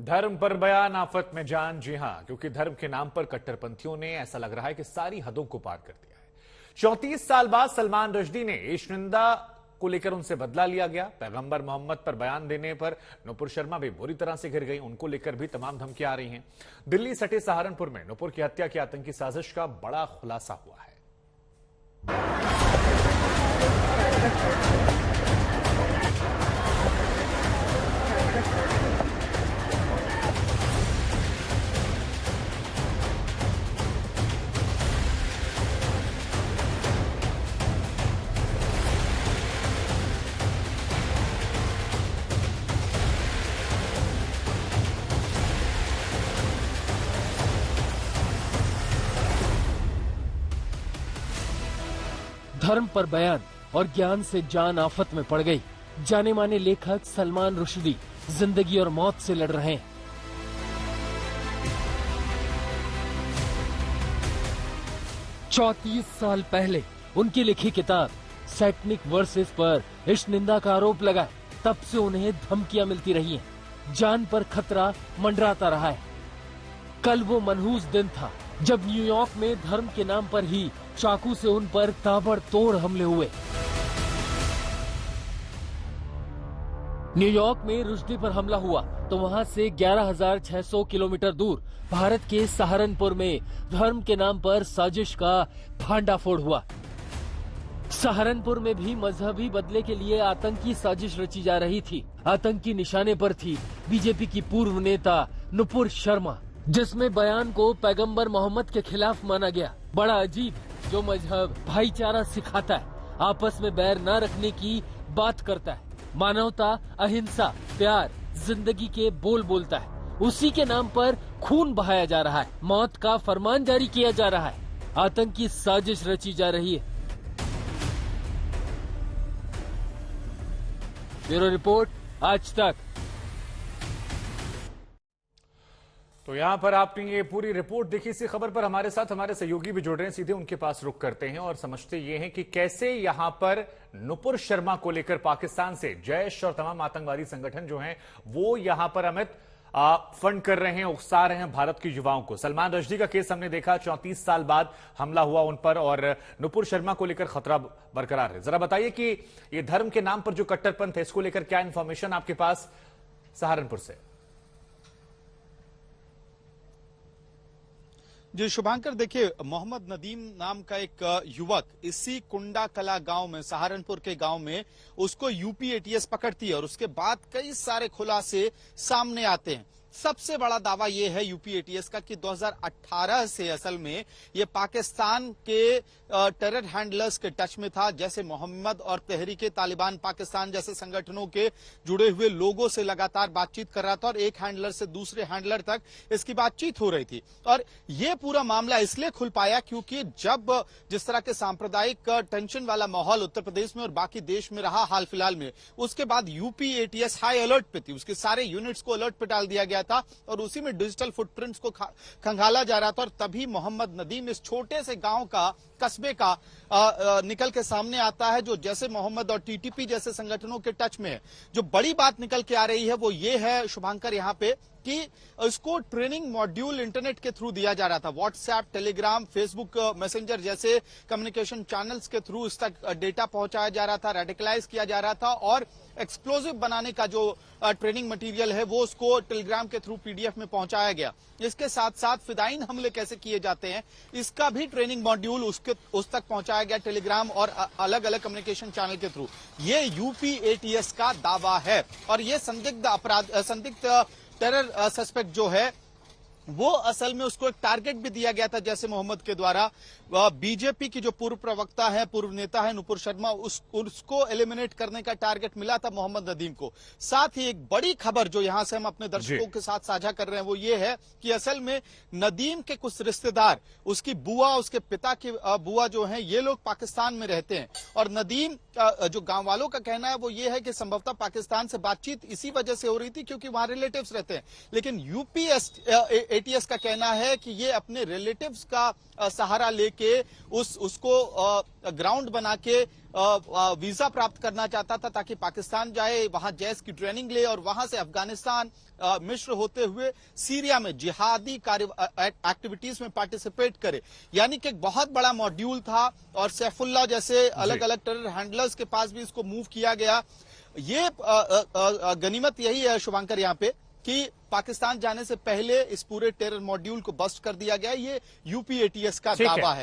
धर्म पर बयान आफत में जान। जी हां, क्योंकि धर्म के नाम पर कट्टरपंथियों ने ऐसा लग रहा है कि सारी हदों को पार कर दिया है। 34 साल बाद सलमान रश्दी ने ईशनिंदा को लेकर उनसे बदला लिया गया। पैगंबर मोहम्मद पर बयान देने पर नुपुर शर्मा भी बुरी तरह से घिर गई। उनको लेकर भी तमाम धमकियां आ रही हैं। दिल्ली सटे सहारनपुर में नुपुर की हत्या की आतंकी साजिश का बड़ा खुलासा हुआ है। धर्म पर बयान और ज्ञान से जान आफत में पड़ गई। जाने माने लेखक सलमान रुश्दी जिंदगी और मौत से लड़ रहे हैं। चौंतीस साल पहले उनकी लिखी किताब सैटनिक वर्सेस पर ईशनिंदा का आरोप लगा है। तब से उन्हें धमकियां मिलती रही हैं। जान पर खतरा मंडराता रहा है। कल वो मनहूस दिन था जब न्यूयॉर्क में धर्म के नाम पर ही चाकू से उन पर ताबड़तोड़ हमले हुए। न्यूयॉर्क में रुश्दी पर हमला हुआ तो वहां से 11,600 किलोमीटर दूर भारत के सहारनपुर में धर्म के नाम पर साजिश का भांडाफोड़ हुआ। सहारनपुर में भी मजहबी बदले के लिए आतंकी साजिश रची जा रही थी। आतंकी निशाने पर थी बीजेपी की पूर्व नेता नुपुर शर्मा, जिसमें बयान को पैगंबर मोहम्मद के खिलाफ माना गया। बड़ा अजीब, जो मजहब भाईचारा सिखाता है, आपस में बैर न रखने की बात करता है, मानवता, अहिंसा, प्यार, जिंदगी के बोल बोलता है, उसी के नाम पर खून बहाया जा रहा है, मौत का फरमान जारी किया जा रहा है, आतंकी साजिश रची जा रही है। ब्यूरो रिपोर्ट, आज तक। तो यहां पर आपने ये पूरी रिपोर्ट देखी। इसी खबर पर हमारे साथ हमारे सहयोगी भी जुड़ रहे हैं। सीधे उनके पास रुख करते हैं और समझते ये हैं कि कैसे यहां पर नुपुर शर्मा को लेकर पाकिस्तान से जैश और तमाम आतंकवादी संगठन जो हैं वो यहां पर अमित फंड कर रहे हैं, उकसा रहे हैं भारत के युवाओं को। सलमान रश्दी का केस हमने देखा, 34 साल बाद हमला हुआ उन पर और नुपुर शर्मा को लेकर खतरा बरकरार है। जरा बताइए कि ये धर्म के नाम पर जो कट्टरपंथ है, इसको लेकर क्या इंफॉर्मेशन आपके पास सहारनपुर से? जी शुभांकर, देखिए, मोहम्मद नदीम नाम का एक युवक इसी कुंडा कला गांव में, सहारनपुर के गांव में, उसको यूपी एटीएस पकड़ती है और उसके बाद कई सारे खुलासे सामने आते हैं। सबसे बड़ा दावा यह है यूपी एटीएस का कि 2018 से असल में ये पाकिस्तान के टेरर हैंडलर्स के टच में था। जैसे मोहम्मद और तहरीके तालिबान पाकिस्तान जैसे संगठनों के जुड़े हुए लोगों से लगातार बातचीत कर रहा था और एक हैंडलर से दूसरे हैंडलर तक इसकी बातचीत हो रही थी। और ये पूरा मामला इसलिए खुल पाया क्योंकि जब जिस तरह के सांप्रदायिक टेंशन वाला माहौल उत्तर प्रदेश में और बाकी देश में रहा हाल फिलहाल में, उसके बाद यूपी एटीएस हाई अलर्ट पे थी। उसके सारे यूनिट्स को अलर्ट पे डाल दिया गया था और उसी में डिजिटल फुटप्रिंट्स को खंगाला जा रहा था। और तभी मोहम्मद नदीम इस छोटे से गांव का, कस्बे का निकल के सामने आता है, जो जैसे मोहम्मद और टीटीपी जैसे संगठनों के टच में है। जो बड़ी बात निकल के आ रही है वो ये है शुभांकर यहाँ पे कि इसको ट्रेनिंग मॉड्यूल इंटरनेट के थ्रू दिया जा रहा था। व्हाट्सएप, टेलीग्राम, फेसबुक मैसेंजर जैसे कम्युनिकेशन चैनल्स के थ्रू इस तक डेटा पहुंचाया जा रहा था, रेडिकलाइज किया जा रहा था और एक्सप्लोजिव बनाने का जो ट्रेनिंग मटेरियल है वो उसको टेलीग्राम के थ्रू पीडीएफ में पहुंचाया गया। इसके साथ साथ फिदाइन हमले कैसे किए जाते हैं इसका भी ट्रेनिंग मॉड्यूल उस तक पहुंचाया गया, टेलीग्राम और अलग अलग कम्युनिकेशन चैनल के थ्रू। ये यूपी एटीएस का दावा है। और ये संदिग्ध टेरर सस्पेक्ट जो है वो असल में उसको एक टारगेट भी दिया गया था, जैसे मोहम्मद के द्वारा बीजेपी की जो पूर्व प्रवक्ता है, पूर्व नेता है नुपुर शर्मा, उसको एलिमिनेट करने का टारगेट मिला था मोहम्मद नदीम को। साथ ही एक बड़ी खबर जो यहां से हम अपने दर्शकों के साथ साझा कर रहे हैं वो ये है कि असल में नदीम के कुछ रिश्तेदार, उसकी बुआ, उसके पिता की बुआ जो है, ये लोग पाकिस्तान में रहते हैं। और नदीम जो गांव वालों का कहना है वो ये है कि संभवतः पाकिस्तान से बातचीत इसी वजह से हो रही थी क्योंकि वहां रिलेटिव्स रहते हैं। लेकिन यूपी एटीएस का कहना है कि ये अपने रिलेटिव्स का सहारा लेके उसको ग्राउंड बना के वीजा प्राप्त करना चाहता था ताकि पाकिस्तान जाए, वहां जैश की ट्रेनिंग ले और वहां से अफगानिस्तान मिस्र होते हुए सीरिया में जिहादी एक्टिविटीज में पार्टिसिपेट करे। यानी कि एक बहुत बड़ा मॉड्यूल था और सैफुल्लाह जैसे अलग अलग टेरर हैंडलर्स के पास भी इसको मूव किया गया। ये गनीमत यही है शुभांकर यहाँ पे कि पाकिस्तान जाने से पहले इस पूरे टेरर मॉड्यूल को बस्ट कर दिया गया। ये यूपी एटीएस का दावा है।